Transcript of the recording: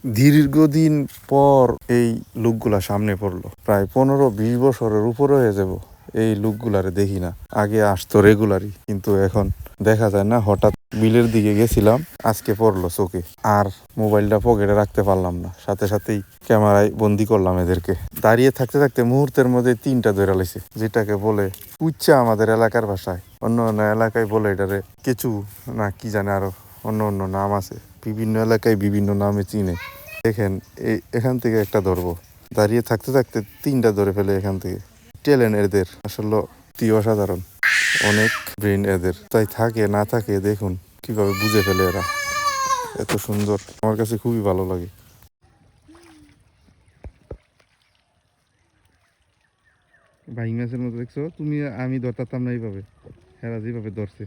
দীর্ঘদিন পর এই লোকগুলা সামনে পড়লো, প্রায় 15-20 বছরের উপরে হয়ে যাব এই লোকগুলারে দেখি না। আগে আসতো রেগুলারই, কিন্তু এখন দেখা যায় না। হঠাৎ বিলের দিকে গেছিলাম, আজকে পড়লো চোখে। আর মোবাইলটা পকেটে রাখতে পারলাম না, সাথে সাথেই ক্যামেরায় বন্দি করলাম এদেরকে। দাঁড়িয়ে থাকতে থাকতে মুহূর্তের মধ্যে 3টা ধরে লাইছে, যেটাকে বলে কুচ্চা আমাদের এলাকার ভাষায়। অন্য অন্য এলাকায় বলে এটারে কেঁচু না কি জানে, আরো অন্য অন্য নাম আছে। বিভিন্ন এলাকায় বিভিন্ন নামে চিনে। দেখেন এখান থেকে একটা ধরবো, দাঁড়িয়ে থাকতে থাকতে 3টা ধরে ফেলে এখান থেকে। ট্যালেন্ট এদের আসলে অসাধারণ, অনেক ব্রেন এদের। তাই থাকে না থাকে দেখুন কিভাবে বুঝে ফেলে এরা, এত সুন্দর। আমার কাছে খুবই ভালো লাগে। ভাই মাছের মতো দেখছো তুমি, আমি ধরতাম না এইভাবে, এরা যেভাবে ধরছে।